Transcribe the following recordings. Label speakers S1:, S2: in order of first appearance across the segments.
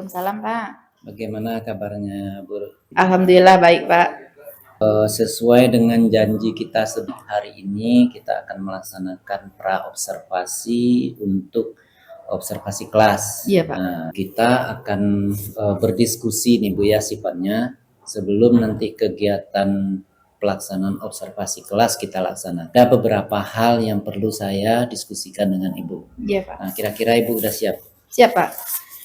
S1: Waalaikumsalam, Pak.
S2: Bagaimana kabarnya, Bu?
S1: Alhamdulillah baik, Pak.
S2: Sesuai dengan janji kita hari ini, kita akan melaksanakan pra-observasi untuk observasi kelas.
S1: Iya, Pak.
S2: Nah, kita akan berdiskusi nih, Bu, ya, sifatnya sebelum nanti kegiatan pelaksanaan observasi kelas kita laksanakan. Ada beberapa hal yang perlu saya diskusikan dengan Ibu.
S1: Iya, Pak.
S2: Nah, kira-kira Ibu udah siap?
S1: Siap, Pak.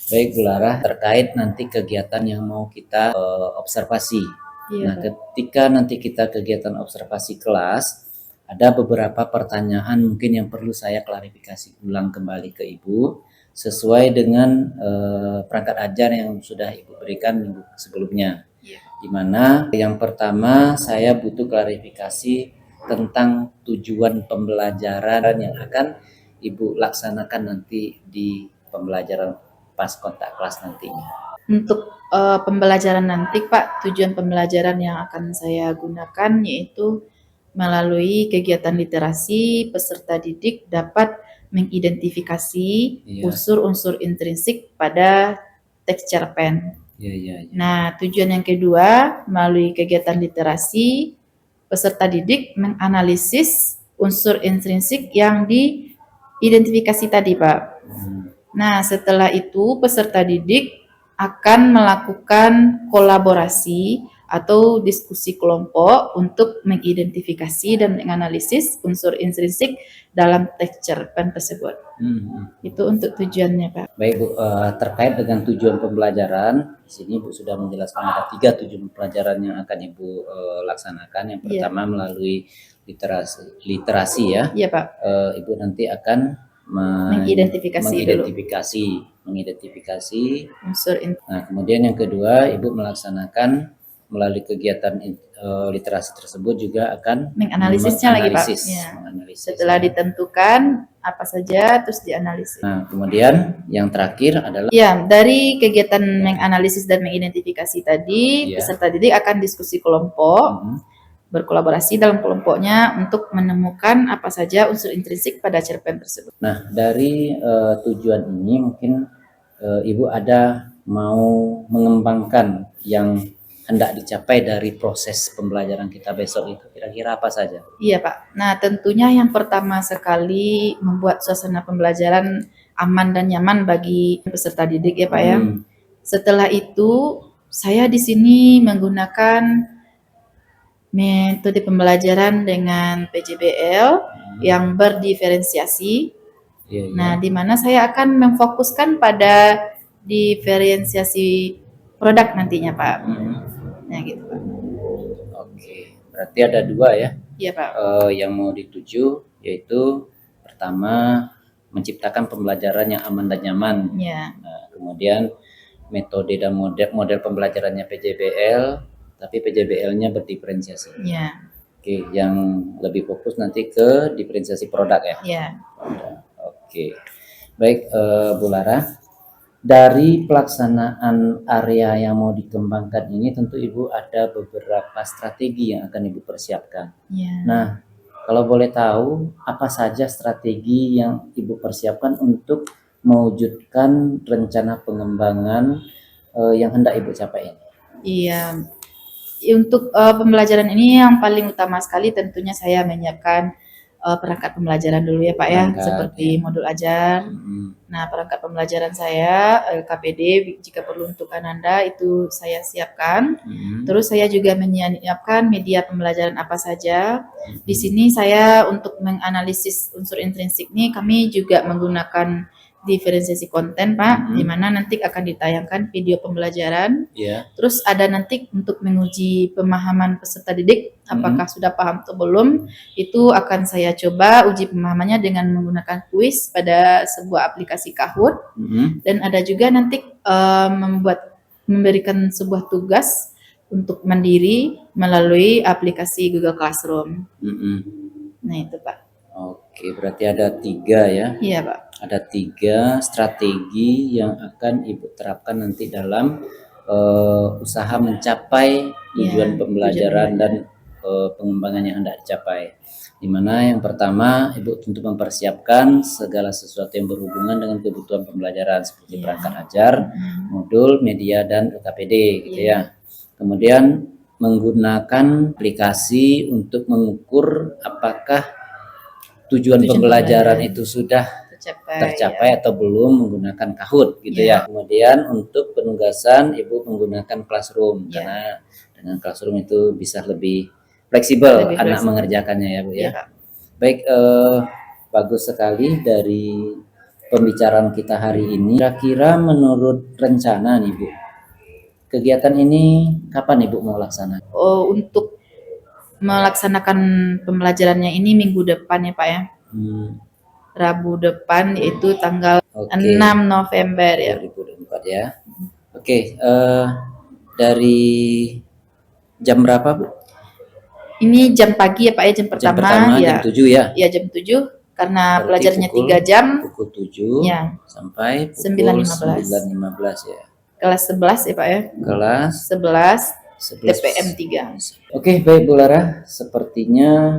S2: Baik, Bu Lara, terkait nanti kegiatan yang mau kita observasi.
S1: Iya,
S2: Nah,
S1: Pak.
S2: ketika nanti kita kegiatan observasi kelas, ada beberapa pertanyaan mungkin yang perlu saya klarifikasi ulang kembali ke Ibu sesuai dengan perangkat ajar yang sudah Ibu berikan minggu sebelumnya.
S1: Iya.
S2: Di mana yang pertama saya butuh klarifikasi tentang tujuan pembelajaran yang akan Ibu laksanakan nanti di pembelajaran pas kontak kelas nantinya.
S1: Untuk pembelajaran nanti, Pak, tujuan pembelajaran yang akan saya gunakan yaitu melalui kegiatan literasi, peserta didik dapat mengidentifikasi unsur-unsur intrinsik pada teks cerpen.
S2: Iya.
S1: Nah, tujuan yang kedua, melalui kegiatan literasi, peserta didik menganalisis unsur intrinsik yang diidentifikasi tadi, Pak. Nah, setelah itu peserta didik akan melakukan kolaborasi atau diskusi kelompok untuk mengidentifikasi dan menganalisis unsur intrinsik dalam teks cerpen tersebut. Itu untuk tujuannya, Pak.
S2: Baik, Bu, terkait dengan tujuan pembelajaran, di sini Bu sudah menjelaskan ada 3 tujuan pembelajaran yang akan Ibu laksanakan. Yang pertama melalui literasi ya.
S1: Iya, Pak.
S2: Ibu nanti akan
S1: mengidentifikasi
S2: unsur. Nah, kemudian yang kedua, Ibu melaksanakan melalui kegiatan literasi tersebut juga akan
S1: menganalisisnya lagi, Pak. Ya. Setelah ditentukan apa saja, terus dianalisis.
S2: Nah, kemudian yang terakhir adalah
S1: dari kegiatan menganalisis dan mengidentifikasi tadi, peserta didik akan diskusi kelompok, berkolaborasi dalam kelompoknya untuk menemukan apa saja unsur intrinsik pada cerpen tersebut.
S2: Nah, dari tujuan ini mungkin Ibu ada mau mengembangkan yang hendak dicapai dari proses pembelajaran kita besok itu, kira-kira apa saja?
S1: Iya, Pak. Nah, tentunya yang pertama sekali membuat suasana pembelajaran aman dan nyaman bagi peserta didik ya, Pak ya. Setelah itu, saya di sini menggunakan metode pembelajaran dengan PJBL yang berdiferensiasi. Nah, di mana saya akan memfokuskan pada diferensiasi produk nantinya, Pak. Nah, gitu, Pak.
S2: Oke, berarti ada 2 ya?
S1: Iya, Pak.
S2: Yang mau dituju, yaitu pertama menciptakan pembelajaran yang aman dan nyaman.
S1: Iya.
S2: Nah, kemudian metode dan model pembelajarannya PJBL, tapi PJBL-nya berdiferensiasi.
S1: Iya.
S2: Oke, yang lebih fokus nanti ke diferensiasi produk ya?
S1: Iya.
S2: Oke, baik, Bu Lara. Dari pelaksanaan area yang mau dikembangkan ini tentu Ibu ada beberapa strategi yang akan Ibu persiapkan. Nah, kalau boleh tahu apa saja strategi yang Ibu persiapkan untuk mewujudkan rencana pengembangan yang hendak Ibu capai ini?
S1: Iya, untuk pembelajaran ini yang paling utama sekali tentunya saya menyiapkan perangkat pembelajaran dulu ya, Pak ya, seperti modul ajar. Nah, perangkat pembelajaran saya KPD jika perlu untuk Ananda itu saya siapkan. Terus saya juga menyiapkan media pembelajaran apa saja. Di sini saya untuk menganalisis unsur intrinsik ini kami juga menggunakan diferensiasi konten, Pak, di mana nanti akan ditayangkan video pembelajaran. Terus ada nanti untuk menguji pemahaman peserta didik, apakah sudah paham atau belum, itu akan saya coba uji pemahamannya dengan menggunakan kuis pada sebuah aplikasi Kahoot. Dan ada juga nanti memberikan sebuah tugas untuk mandiri melalui aplikasi Google Classroom. Nah, itu, Pak.
S2: Oke, berarti ada 3 ya?
S1: Iya, Pak.
S2: Ada 3 strategi yang akan Ibu terapkan nanti dalam usaha mencapai tujuan pembelajaran dan pengembangan yang hendak dicapai. Di mana yang pertama Ibu tentu mempersiapkan segala sesuatu yang berhubungan dengan kebutuhan pembelajaran seperti perangkat ajar, modul, media dan UKPD gitu ya. Kemudian menggunakan aplikasi untuk mengukur apakah tujuan pembelajaran itu sudah tercapai atau belum menggunakan Kahoot gitu ya. Kemudian untuk penugasan Ibu menggunakan Classroom karena dengan Classroom itu bisa lebih fleksibel anak mengerjakannya ya Bu ya. Baik, bagus sekali dari pembicaraan kita hari ini. Kira-kira menurut rencana nih Bu, kegiatan ini kapan Ibu mau laksanakan?
S1: Oh, untuk melaksanakan pembelajarannya ini minggu depan ya Pak ya. Rabu depan yaitu tanggal 6 November ya.
S2: 2024 ya. Oke, dari jam berapa Bu?
S1: Ini jam pagi ya Pak ya, jam pertama ya.
S2: Jam 7 ya?
S1: Ya jam 7 karena pelajarannya 3 jam.
S2: Pukul 7
S1: ya.
S2: Sampai pukul 9.15 ya.
S1: Kelas 11 ya Pak ya.
S2: Kelas
S1: 11 TPM 3.
S2: Oke, baik Bu Lara, sepertinya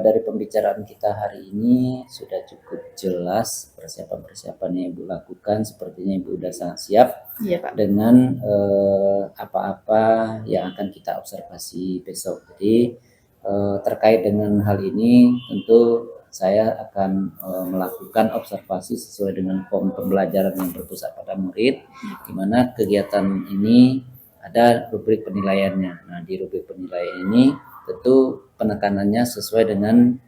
S2: dari pembicaraan kita hari ini sudah cukup jelas persiapan-persiapan yang Ibu lakukan. Sepertinya Ibu sudah sangat siap dengan apa-apa yang akan kita observasi besok. Jadi terkait dengan hal ini tentu saya akan melakukan observasi sesuai dengan form pembelajaran yang berpusat pada murid, di mana kegiatan ini ada rubrik penilaiannya. Nah, di rubrik penilaian ini tentu penekanannya sesuai dengan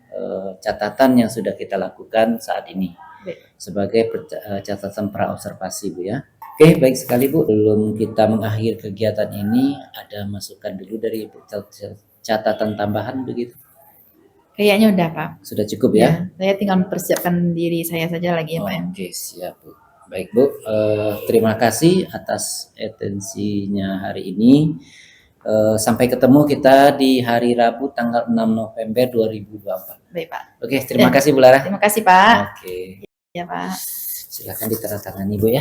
S2: catatan yang sudah kita lakukan saat ini sebagai catatan pra-observasi Bu ya. Oke, baik sekali Bu. Belum kita mengakhiri kegiatan ini, ada masukan dulu dari Ibu, catatan tambahan begitu?
S1: Kayaknya udah Pak.
S2: Sudah cukup ya?
S1: Saya tinggal mempersiapkan diri saya saja lagi ya Pak.
S2: Oke, siap Bu. Baik Bu, terima kasih atas atensinya hari ini. Sampai ketemu kita di hari Rabu tanggal 6 November 2024.
S1: Baik Pak.
S2: Oke, terima kasih Bu Lara.
S1: Terima kasih Pak.
S2: Oke.
S1: Ya Pak.
S2: Silakan ditandatangani Bu ya.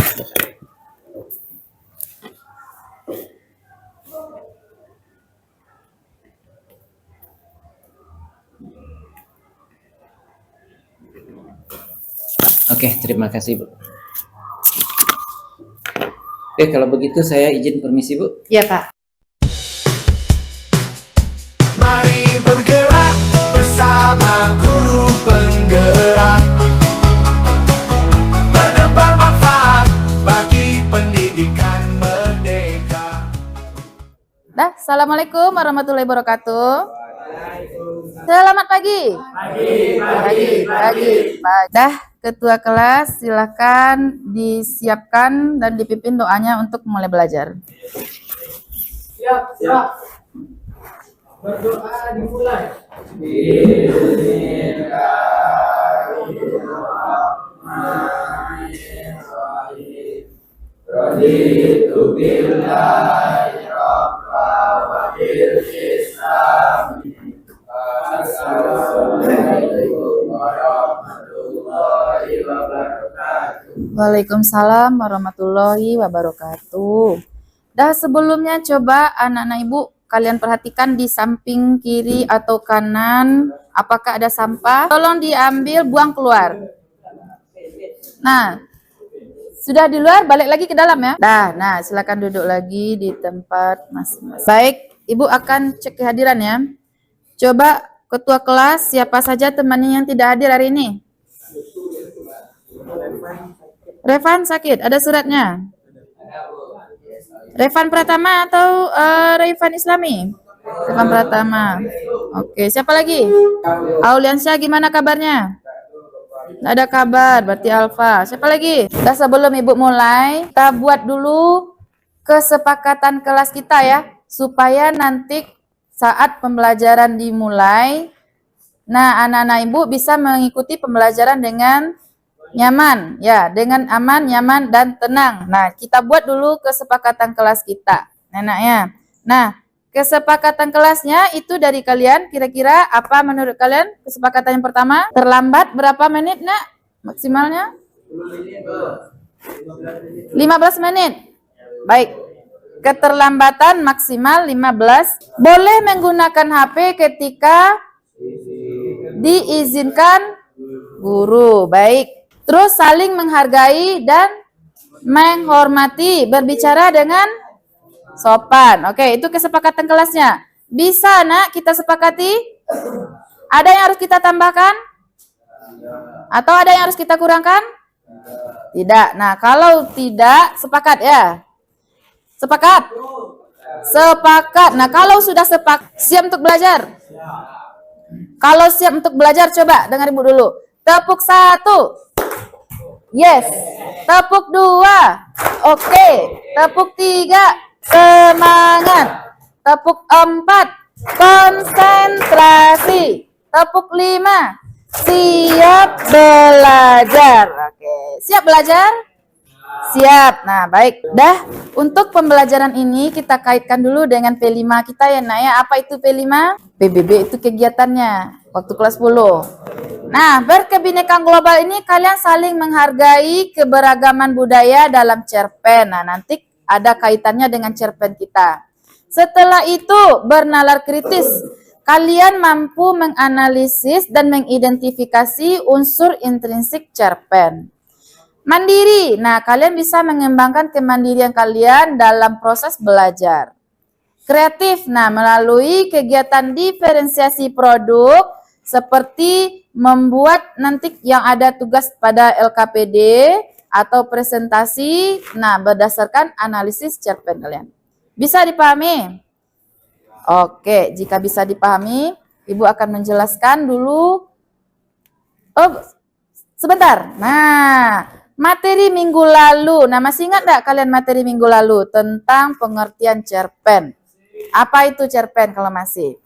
S2: Oke, terima kasih Bu. Oke, kalau begitu saya izin permisi Bu.
S1: Iya Pak.
S3: Mari bergerak bersama guru penggerak, menebar manfaat bagi pendidikan merdeka.
S1: Assalamualaikum warahmatullahi wabarakatuh. Selamat pagi. Pagi. Ketua kelas silakan disiapkan dan dipimpin doanya untuk mulai belajar.
S3: Siap. Berdoa dimulai. Bismillahirrahmanirrahim. Raditu billahi rabban wa bil Islam. Assalamualaikum warahmatullahi wabarakatuh.
S1: Waalaikumsalam warahmatullahi wabarakatuh. Sebelumnya coba anak-anak Ibu kalian perhatikan di samping kiri atau kanan apakah ada sampah. Tolong diambil, buang keluar. Nah, sudah di luar, balik lagi ke dalam ya. Nah, silakan duduk lagi di tempat masing-masing. Baik, Ibu akan cek kehadiran ya. Coba ketua kelas siapa saja temannya yang tidak hadir hari ini? Revan sakit, ada suratnya? Revan Pratama atau Revan Islami? Revan Pratama. Oke, siapa lagi? Auliansyah gimana kabarnya? Nggak ada kabar, berarti Alfa. Siapa lagi? Sebelum Ibu mulai, kita buat dulu kesepakatan kelas kita ya, supaya nanti saat pembelajaran dimulai, nah anak-anak Ibu bisa mengikuti pembelajaran dengan nyaman, ya, dengan aman, nyaman, dan tenang. Nah, kita buat dulu kesepakatan kelas kita, enaknya. Nah, kesepakatan kelasnya itu dari kalian, kira-kira apa menurut kalian kesepakatan yang pertama? Terlambat berapa menit, Nak? Maksimalnya? 15 menit. Baik. Keterlambatan maksimal 15. Boleh menggunakan HP ketika diizinkan guru. Baik. Terus saling menghargai dan menghormati, berbicara dengan sopan. Oke, itu kesepakatan kelasnya. Bisa, Nak, kita sepakati? Ada yang harus kita tambahkan? Atau ada yang harus kita kurangkan? Tidak. Nah, kalau tidak, sepakat ya? Sepakat? Sepakat. Nah, kalau sudah sepakat, siap untuk belajar? Kalau siap untuk belajar, coba dengar Ibu dulu. Tepuk 1. Yes. Tepuk 2. Oke. Tepuk 3. Semangat. Tepuk 4. Konsentrasi. Tepuk 5. Siap belajar. Oke. Siap belajar? Siap. Nah, baik. Dah, untuk pembelajaran ini kita kaitkan dulu dengan P5 kita ya, Nak ya. Apa itu P5? PBB itu kegiatannya waktu kelas 10. Nah, berkebinekaan global ini kalian saling menghargai keberagaman budaya dalam cerpen. Nah, nanti ada kaitannya dengan cerpen kita. Setelah itu, bernalar kritis. Kalian mampu menganalisis dan mengidentifikasi unsur intrinsik cerpen. Mandiri. Nah, kalian bisa mengembangkan kemandirian kalian dalam proses belajar. Kreatif. Nah, melalui kegiatan diferensiasi produk seperti membuat nanti yang ada tugas pada LKPD atau presentasi. Nah, berdasarkan analisis cerpen kalian. Bisa dipahami? Oke, jika bisa dipahami, Ibu akan menjelaskan dulu. Oh, sebentar. Nah, materi minggu lalu. Nah, masih ingat enggak kalian materi minggu lalu tentang pengertian cerpen? Apa itu cerpen kalau masih?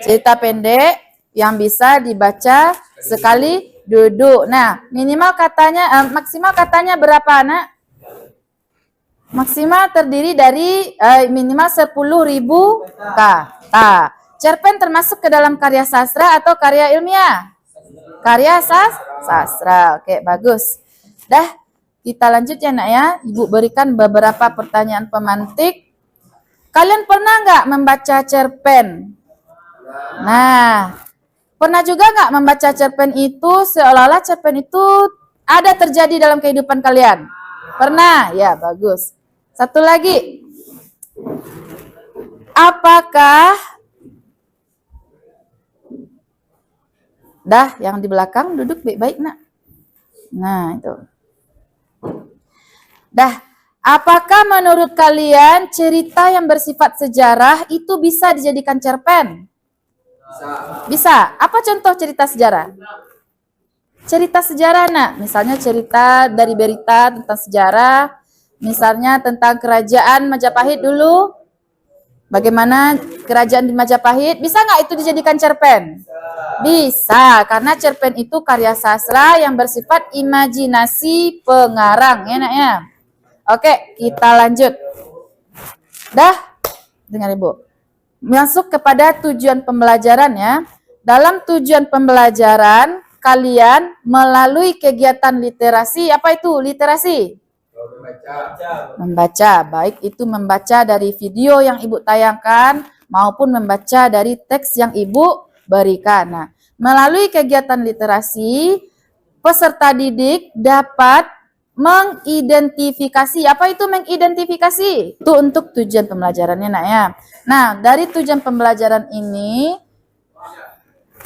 S1: Cerita pendek yang bisa dibaca sekali duduk. Nah, minimal katanya, maksimal katanya berapa, Nak? Maksimal terdiri dari minimal 10.000 kata. Cerpen termasuk ke dalam karya sastra atau karya ilmiah? Karya sastra. Oke, bagus. Dah, kita lanjut ya, Nak ya. Ibu berikan beberapa pertanyaan pemantik. Kalian pernah nggak membaca cerpen? Nah, pernah juga nggak membaca cerpen itu seolah-olah cerpen itu ada terjadi dalam kehidupan kalian? Pernah? Ya, bagus. Satu lagi. Apakah dah yang di belakang duduk baik-baik, Nak? Nah, itu. Dah, apakah menurut kalian cerita yang bersifat sejarah itu bisa dijadikan cerpen? Bisa. Apa contoh cerita sejarah? Cerita sejarah, Nak. Misalnya cerita dari berita tentang sejarah. Misalnya tentang kerajaan Majapahit dulu. Bagaimana kerajaan di Majapahit. Bisa nggak itu dijadikan cerpen? Bisa. Karena cerpen itu karya sastra yang bersifat imajinasi pengarang. Ya, Nak ya. Oke, kita lanjut. Dah, dengar Ibu. Masuk kepada tujuan pembelajaran ya. Dalam tujuan pembelajaran, kalian melalui kegiatan literasi, apa itu literasi? Membaca, baik itu membaca dari video yang Ibu tayangkan maupun membaca dari teks yang Ibu berikan. Nah, melalui kegiatan literasi, peserta didik dapat mengidentifikasi. Apa itu mengidentifikasi? Itu untuk tujuan pembelajarannya, Nak ya. Nah, dari tujuan pembelajaran ini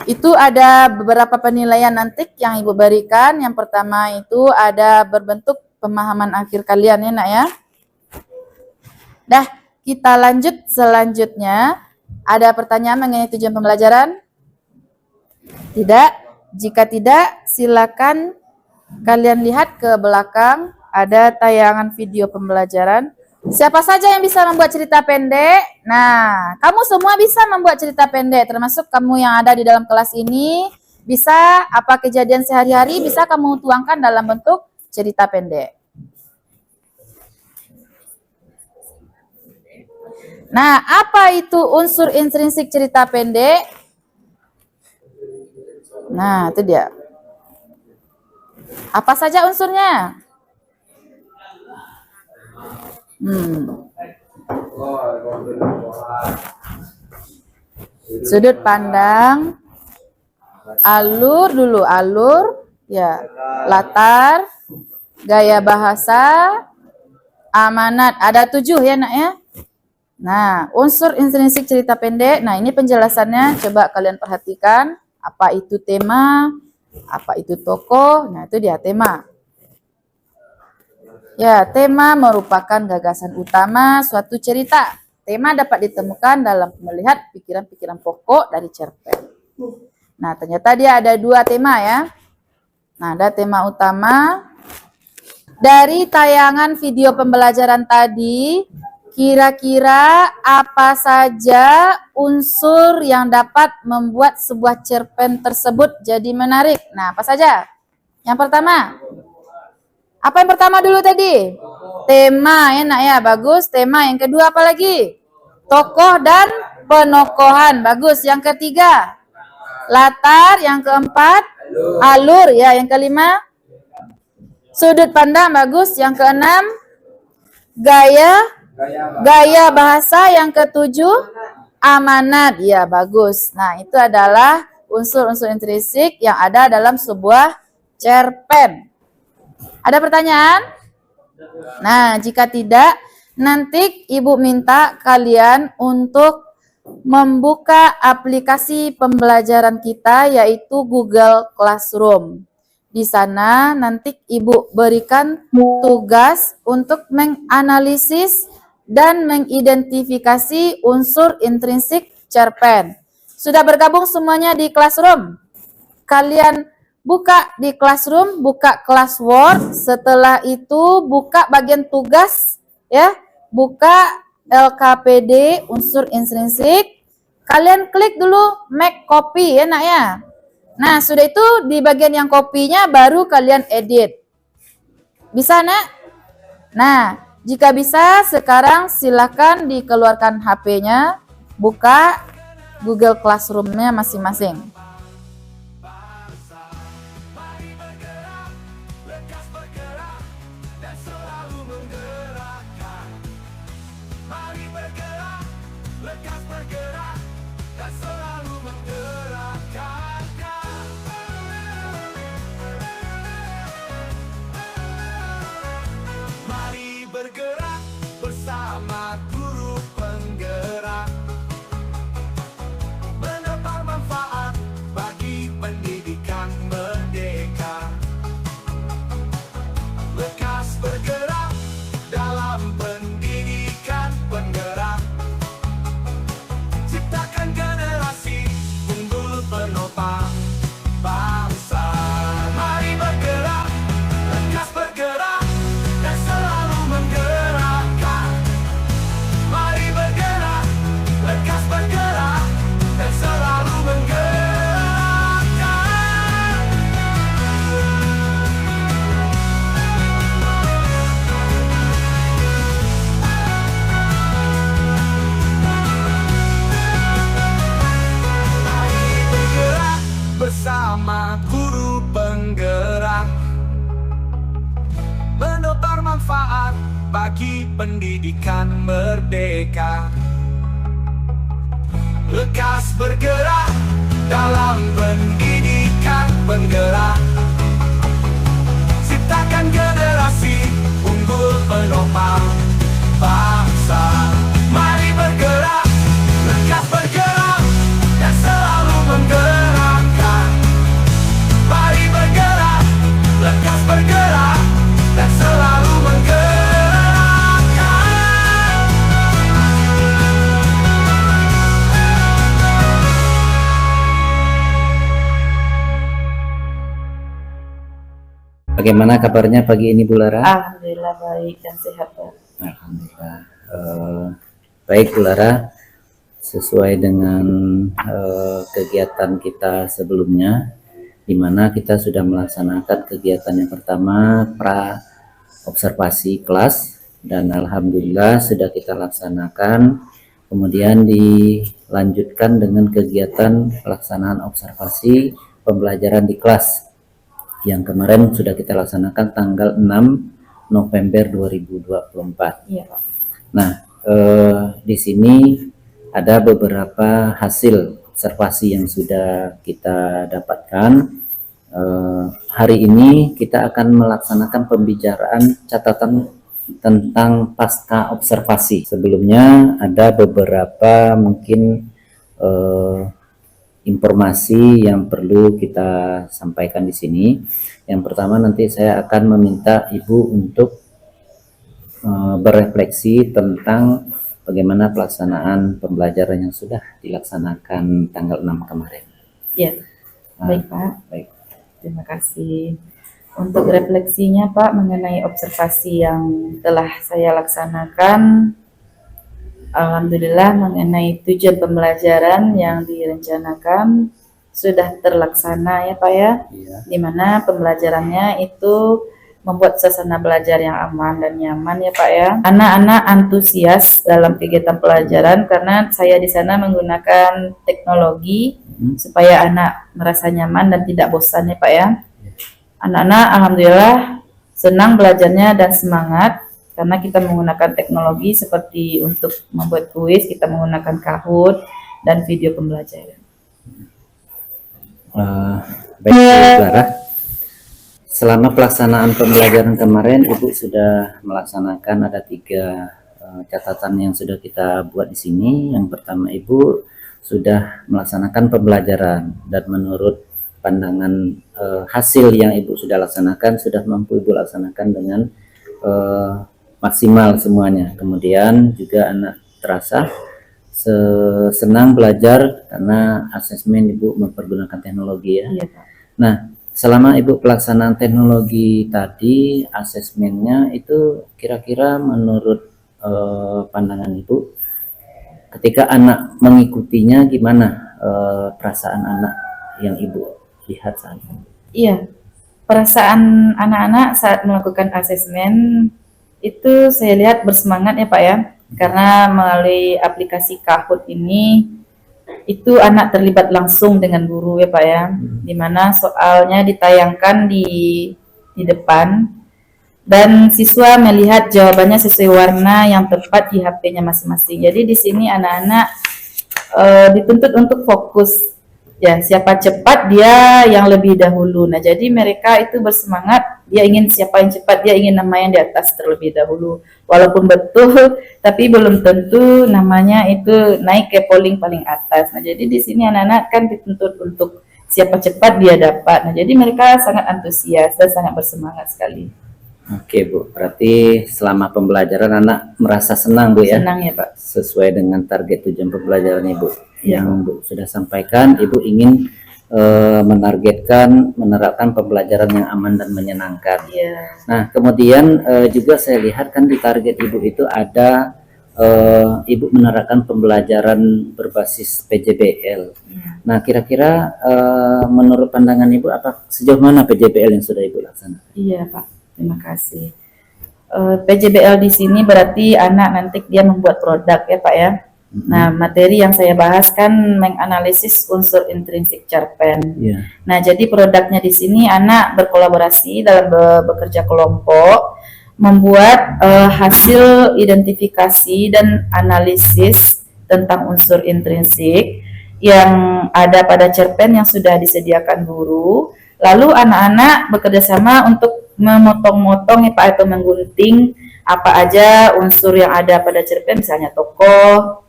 S1: itu ada beberapa penilaian nanti yang Ibu berikan. Yang pertama itu ada berbentuk pemahaman akhir kalian ya, Nak ya. Dah, kita lanjut selanjutnya. Ada pertanyaan mengenai tujuan pembelajaran? Tidak? Jika tidak, silakan kalian lihat ke belakang. Ada tayangan video pembelajaran. Siapa saja yang bisa membuat cerita pendek? Nah, kamu semua bisa membuat cerita pendek, termasuk kamu yang ada di dalam kelas ini. Bisa apa kejadian sehari-hari, bisa kamu tuangkan dalam bentuk cerita pendek. Nah, apa itu unsur intrinsik cerita pendek? Nah, itu dia. Apa saja unsurnya? Sudut pandang, alur dulu, alur, ya, latar, gaya bahasa, amanat. Ada 7 ya nak ya. Nah, unsur intrinsik cerita pendek. Nah, ini penjelasannya. Coba kalian perhatikan. Apa itu tema? Apa itu tokoh? Nah, itu dia tema. Ya, tema merupakan gagasan utama suatu cerita. Tema dapat ditemukan dalam melihat pikiran-pikiran pokok dari cerpen. Nah, ternyata dia ada 2 tema ya. Nah, ada tema utama. Dari tayangan video pembelajaran tadi, kira-kira apa saja unsur yang dapat membuat sebuah cerpen tersebut jadi menarik? Nah, apa saja? Yang pertama. Apa yang pertama dulu tadi? Tema, enak ya, bagus. Tema. Yang kedua apa lagi? Tokoh dan penokohan, bagus. Yang ketiga, latar. Yang keempat, alur. Ya, yang kelima, sudut pandang, bagus. Yang keenam, gaya bahasa. Yang ketujuh, amanat. Ya, bagus. Nah, itu adalah unsur-unsur intrinsik yang ada dalam sebuah cerpen. Ada pertanyaan? Nah, jika tidak, nanti Ibu minta kalian untuk membuka aplikasi pembelajaran kita, yaitu Google Classroom. Di sana nanti Ibu berikan tugas untuk menganalisis dan mengidentifikasi unsur intrinsik cerpen. Sudah bergabung semuanya di Classroom? Kalian buka di Classroom, buka Classwork, setelah itu buka bagian tugas, ya, buka LKPD, unsur intrinsik, kalian klik dulu make copy ya nak ya. Nah, sudah itu di bagian yang kopinya baru kalian edit. Bisa nak? Nah, jika bisa sekarang silakan dikeluarkan HP-nya, buka Google Classroom-nya masing-masing.
S3: Mari bergerak bersama guru penggerak, mendapat manfaat bagi pendidikan merdeka. Lekas bergerak dalam pendidikan penggerak, ciptakan generasi unggul penopang bangsa. Mari bergerak, lekas bergerak, dan selalu menggerakkan. Mari bergerak, lekas bergerak, dan selalu menggerakkan. Mari bergerak bersama guru penggerak, menebar manfaat bagi pendidikan merdeka. Lekas bergerak dalam pendidikan penggerak, ciptakan generasi unggul penopang bangsa. Mari bergerak, lekas bergerak, dan selalu menggerakkan. Mari bergerak, lekas bergerak, dan selalu menggerakkan.
S2: Bagaimana kabarnya pagi ini Bu Lara?
S1: Alhamdulillah baik dan sehat ya.
S2: Alhamdulillah. Baik Bu Lara, sesuai dengan kegiatan kita sebelumnya, di mana kita sudah melaksanakan kegiatan yang pertama pra observasi kelas, dan alhamdulillah sudah kita laksanakan. Kemudian dilanjutkan dengan kegiatan pelaksanaan observasi pembelajaran di kelas yang kemarin sudah kita laksanakan tanggal 6 November 2024.
S1: Iya Pak.
S2: Nah, di sini ada beberapa hasil observasi yang sudah kita dapatkan. Hari ini kita akan melaksanakan pembicaraan catatan tentang pasca observasi. Sebelumnya ada beberapa mungkin informasi yang perlu kita sampaikan di sini. Yang pertama, nanti saya akan meminta Ibu untuk berefleksi tentang bagaimana pelaksanaan pembelajaran yang sudah dilaksanakan tanggal 6 kemarin.
S1: Ya, baik Pak.
S2: Baik.
S1: Terima kasih. Untuk refleksinya Pak mengenai observasi yang telah saya laksanakan, alhamdulillah mengenai tujuan pembelajaran yang direncanakan sudah terlaksana ya Pak ya.
S2: Iya.
S1: Di mana pembelajarannya itu membuat suasana belajar yang aman dan nyaman ya Pak ya. Anak-anak antusias dalam kegiatan pelajaran karena saya di sana menggunakan teknologi supaya anak merasa nyaman dan tidak bosan ya Pak ya. Anak-anak alhamdulillah senang belajarnya dan semangat karena kita menggunakan teknologi seperti untuk membuat kuis, kita menggunakan Kahoot dan video pembelajaran.
S2: Baik, Bu Clara. Selama pelaksanaan pembelajaran kemarin, Ibu sudah melaksanakan ada 3 catatan yang sudah kita buat di sini. Yang pertama, Ibu sudah melaksanakan pembelajaran dan menurut pandangan hasil yang Ibu sudah laksanakan sudah mampu Ibu laksanakan dengan maksimal semuanya. Kemudian juga anak terasa senang belajar karena asesmen Ibu mempergunakan teknologi ya.
S1: Iya Pak.
S2: Nah, selama Ibu pelaksanaan teknologi tadi, asesmennya itu kira-kira menurut pandangan Ibu, ketika anak mengikutinya gimana perasaan anak yang Ibu lihat saat itu?
S1: Iya, perasaan anak-anak saat melakukan asesmen itu saya lihat bersemangat ya Pak ya, karena melalui aplikasi Kahoot ini itu anak terlibat langsung dengan guru ya Pak ya, di mana soalnya ditayangkan di depan dan siswa melihat jawabannya sesuai warna yang tepat di HP-nya masing-masing. Jadi di sini anak-anak dituntut untuk fokus. Ya, siapa cepat dia yang lebih dahulu. Nah, jadi mereka itu bersemangat, dia ingin siapa yang cepat, dia ingin nama yang di atas terlebih dahulu. Walaupun betul, tapi belum tentu namanya itu naik ke polling paling atas. Nah, jadi di sini anak-anak kan dituntut untuk siapa cepat dia dapat. Nah, jadi mereka sangat antusias dan sangat bersemangat sekali.
S2: Oke Bu, berarti selama pembelajaran anak merasa senang Bu ya?
S1: Senang ya Pak.
S2: Sesuai dengan target tujuan pembelajaran Ibu.
S1: Ya.
S2: Yang Bu sudah sampaikan, Ibu ingin menerapkan pembelajaran yang aman dan menyenangkan.
S1: Ya.
S2: Nah, kemudian juga saya lihat kan di target Ibu itu ada Ibu menerapkan pembelajaran berbasis PJBL.
S1: Ya.
S2: Nah, kira-kira menurut pandangan Ibu apa sejauh mana PJBL yang sudah Ibu laksanakan?
S1: Iya Pak, terima kasih. PJBL di sini berarti anak nanti dia membuat produk ya Pak ya. Nah, materi yang saya bahas kan menganalisis unsur intrinsik cerpen.
S2: Yeah.
S1: Nah, jadi produknya di sini anak berkolaborasi dalam bekerja kelompok, membuat hasil identifikasi dan analisis tentang unsur intrinsik yang ada pada cerpen yang sudah disediakan guru. Lalu anak-anak bekerja sama untuk memotong-motong ya Pak, atau menggunting apa aja unsur yang ada pada cerpen, misalnya tokoh,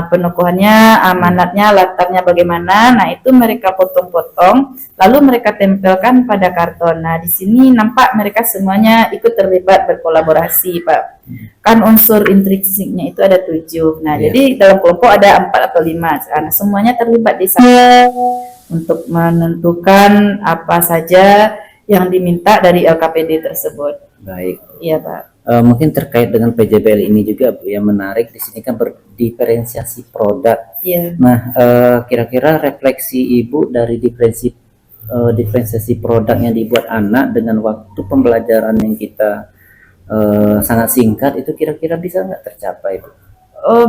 S1: penokohannya, amanatnya, latarnya bagaimana. Nah, itu mereka potong-potong, lalu mereka tempelkan pada karton. Nah, di sini nampak mereka semuanya ikut terlibat berkolaborasi, Pak. Kan unsur intrinsiknya itu ada 7. Nah, jadi dalam kelompok ada 4 atau 5. Nah, semuanya terlibat di sana untuk menentukan apa saja yang diminta dari LKPD tersebut.
S2: Baik.
S1: Iya Pak.
S2: Mungkin terkait dengan PJBL ini juga Bu, yang menarik di sini kan berdiferensiasi produk.
S1: Iya.
S2: Nah, kira-kira refleksi Ibu dari diferensiasi produk yang dibuat anak dengan waktu pembelajaran yang kita sangat singkat itu kira-kira bisa nggak tercapai Bu?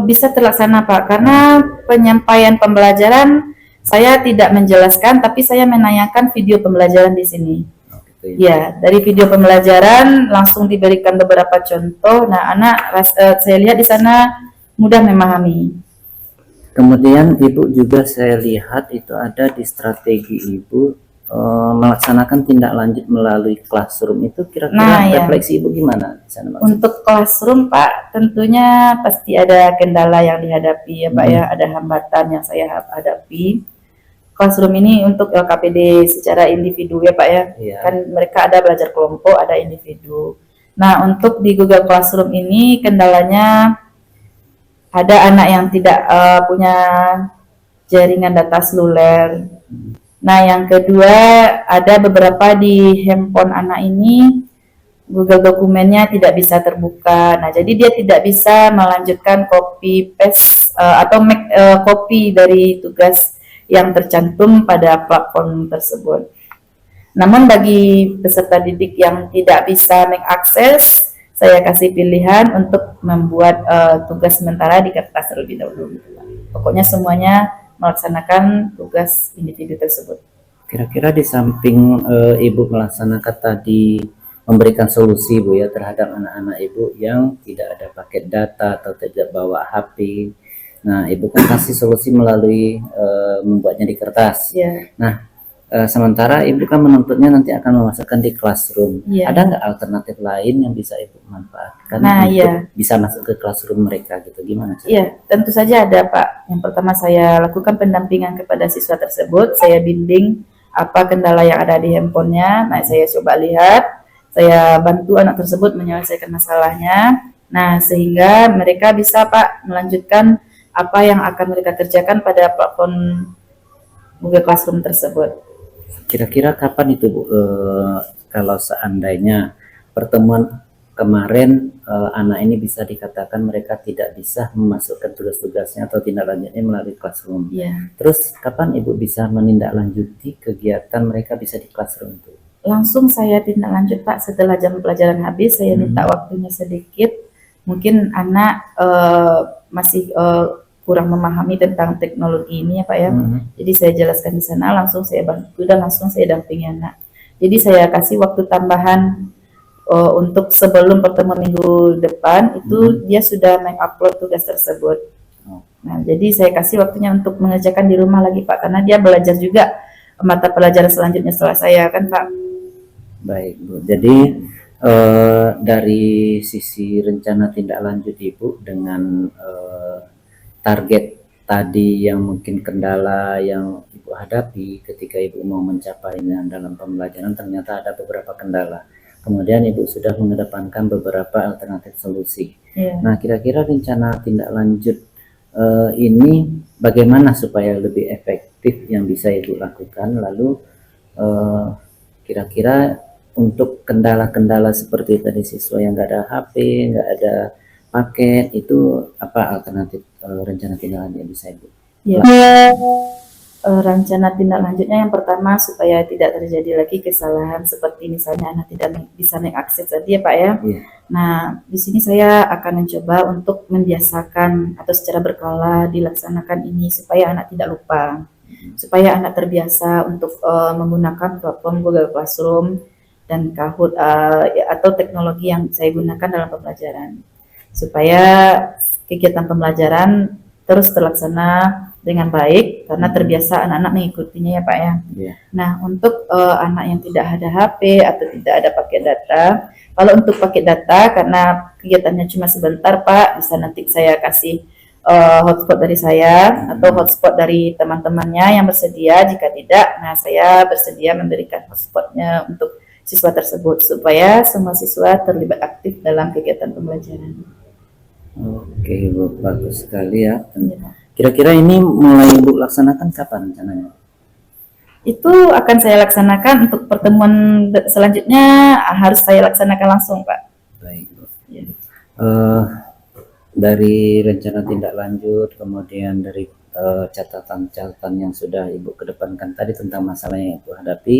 S1: Bisa terlaksana Pak, karena penyampaian pembelajaran saya tidak menjelaskan, tapi saya menanyakan video pembelajaran di sini.
S2: gitu ya.
S1: Ya, dari video pembelajaran langsung diberikan beberapa contoh. Nah, saya lihat di sana mudah memahami.
S2: Kemudian Ibu juga saya lihat itu ada di strategi Ibu melaksanakan tindak lanjut melalui classroom, itu kira-kira
S1: Nah, ya.
S2: refleksi Ibu gimana di sana, Maksudnya?
S1: Untuk classroom, Pak, tentunya pasti ada kendala yang dihadapi ya, Pak ya, ada hambatan yang saya hadapi. Classroom ini untuk LKPD secara individu ya, Pak ya.
S2: Iya.
S1: Kan mereka ada belajar kelompok, ada individu. Nah, untuk di Google Classroom ini kendalanya ada anak yang tidak punya jaringan data seluler. Nah, yang kedua ada beberapa di handphone anak ini Google dokumennya tidak bisa terbuka. Nah, jadi dia tidak bisa melanjutkan copy paste atau make copy dari tugas yang tercantum pada platform tersebut. Namun bagi peserta didik yang tidak bisa mengakses, saya kasih pilihan untuk membuat tugas sementara di kertas terlebih dahulu. Pokoknya semuanya melaksanakan tugas individu tersebut.
S2: Kira-kira di samping Ibu melaksanakan tadi memberikan solusi Bu ya terhadap anak-anak Ibu yang tidak ada paket data atau tidak bawa HP. Nah, Ibu kan kasih solusi melalui membuatnya di kertas.
S1: Yeah.
S2: Nah, sementara Ibu kan menuntutnya nanti akan memasukkan di classroom.
S1: Yeah.
S2: Ada nggak alternatif lain yang bisa Ibu manfaatkan untuk bisa masuk ke classroom mereka gitu? Gimana?
S1: Iya, tentu saja ada Pak. Yang pertama saya lakukan pendampingan kepada siswa tersebut. Saya bimbing apa kendala yang ada di handphonenya. Nah, saya coba lihat, saya bantu anak tersebut menyelesaikan masalahnya. Nah, sehingga mereka bisa Pak melanjutkan apa yang akan mereka kerjakan pada platform Google Classroom tersebut.
S2: Kira-kira kapan itu Bu? Kalau seandainya pertemuan kemarin anak ini bisa dikatakan mereka tidak bisa memasukkan tugas-tugasnya atau tindak lanjutnya melalui classroom.
S1: Yeah.
S2: Terus kapan Ibu bisa menindaklanjuti kegiatan mereka bisa di classroom itu?
S1: Langsung saya tindak lanjut Pak, setelah jam pelajaran habis saya minta waktunya sedikit. Mungkin anak masih kurang memahami tentang teknologi ini ya Pak ya. Jadi saya jelaskan di sana, langsung saya bantu dan langsung saya dampingi anak. Jadi saya kasih waktu tambahan untuk sebelum pertemuan minggu depan itu dia sudah mengupload tugas tersebut. Nah, jadi saya kasih waktunya untuk mengerjakan di rumah lagi Pak, karena dia belajar juga mata pelajaran selanjutnya setelah saya kan Pak.
S2: Baik Bu, jadi dari sisi rencana tindak lanjut Ibu dengan target tadi yang mungkin kendala yang Ibu hadapi ketika Ibu mau mencapainya dalam pembelajaran, ternyata ada beberapa kendala. Kemudian Ibu sudah mengedepankan beberapa alternatif solusi.
S1: Yeah.
S2: Nah, kira-kira rencana tindak lanjut ini bagaimana supaya lebih efektif yang bisa Ibu lakukan? Lalu kira-kira untuk kendala-kendala seperti tadi siswa yang nggak ada HP, nggak ada paket, itu apa alternatif rencana tindak lanjut yang bisa Ibu?
S1: Ya. Rencana tindak lanjutnya yang pertama supaya tidak terjadi lagi kesalahan seperti misalnya anak tidak bisa mengakses tadi ya Pak ya.
S2: Yeah.
S1: Nah, di sini saya akan mencoba untuk membiasakan atau secara berkala dilaksanakan ini supaya anak tidak lupa, supaya anak terbiasa untuk menggunakan platform Google Classroom dan Kahoot atau teknologi yang saya gunakan dalam pembelajaran, supaya kegiatan pembelajaran terus terlaksana dengan baik karena terbiasa anak-anak mengikutinya ya Pak ya.
S2: Yeah.
S1: Nah, untuk anak yang tidak ada HP atau tidak ada paket data, kalau untuk paket data karena kegiatannya cuma sebentar Pak, bisa nanti saya kasih hotspot dari saya atau hotspot dari teman-temannya yang bersedia. Jika tidak, nah saya bersedia memberikan hotspotnya untuk siswa tersebut supaya semua siswa terlibat aktif dalam kegiatan pembelajaran.
S2: Oke Bu, bagus sekali ya. Kira-kira ini mulai Ibu laksanakan kapan rencananya?
S1: Itu akan saya laksanakan untuk pertemuan selanjutnya, harus saya laksanakan langsung Pak.
S2: Baik Bu.
S1: Ya.
S2: Dari rencana tindak lanjut, kemudian dari catatan-catatan yang sudah Ibu kedepankan tadi tentang masalah yang Ibu hadapi,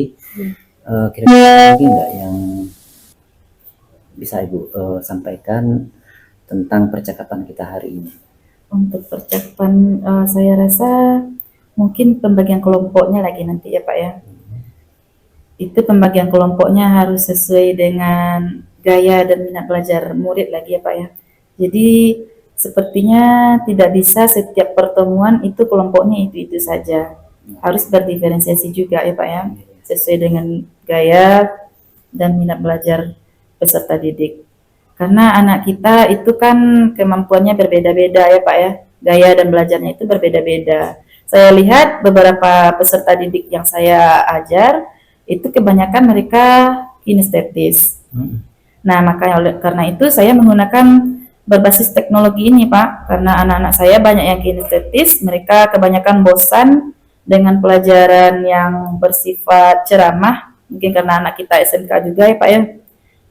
S2: kira-kira lagi nggak yang bisa Ibu sampaikan tentang percakapan kita hari ini?
S1: Untuk percakapan saya rasa mungkin pembagian kelompoknya lagi nanti ya Pak ya. itu pembagian kelompoknya harus sesuai dengan gaya dan minat belajar murid lagi ya Pak ya. Jadi sepertinya tidak bisa setiap pertemuan itu kelompoknya itu saja. Harus berdiferensiasi juga ya Pak ya, sesuai dengan gaya dan minat belajar peserta didik. Karena anak kita itu kan kemampuannya berbeda-beda ya Pak ya, gaya dan belajarnya itu berbeda-beda. Saya lihat beberapa peserta didik yang saya ajar, itu kebanyakan mereka kinestetis. Nah, makanya karena itu saya menggunakan berbasis teknologi ini, Pak. Karena anak-anak saya banyak yang kinestetis, mereka kebanyakan bosan dengan pelajaran yang bersifat ceramah, mungkin karena anak kita SMK juga ya, Pak ya.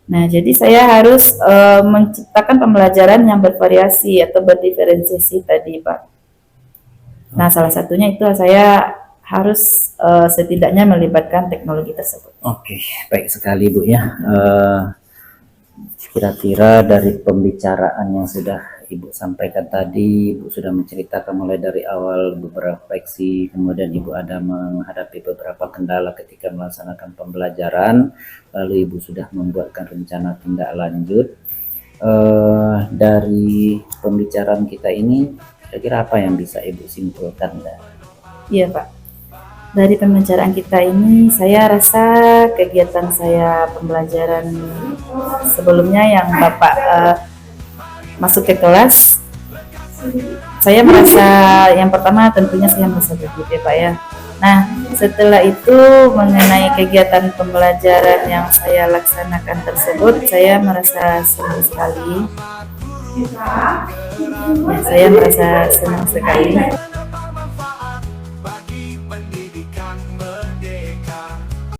S1: Nah, jadi saya harus menciptakan pembelajaran yang bervariasi atau berdiferensiasi tadi, Pak. Nah, salah satunya itu saya harus setidaknya melibatkan teknologi tersebut.
S2: Oke, baik sekali Bu ya. Kira-kira dari pembicaraan yang sudah Ibu sampaikan tadi, Ibu sudah menceritakan mulai dari awal beberapa refleksi, kemudian Ibu ada menghadapi beberapa kendala ketika melaksanakan pembelajaran, lalu Ibu sudah membuatkan rencana tindak lanjut. Dari pembicaraan kita ini, kira-kira apa yang bisa Ibu simpulkan?
S1: Iya Pak, dari pembicaraan kita ini saya rasa kegiatan saya pembelajaran sebelumnya yang Bapak masuk ke kelas, saya merasa yang pertama tentunya saya merasa gugup ya Pak ya. Nah, setelah itu mengenai kegiatan pembelajaran yang saya laksanakan tersebut, saya merasa senang sekali. Ya, saya merasa senang sekali.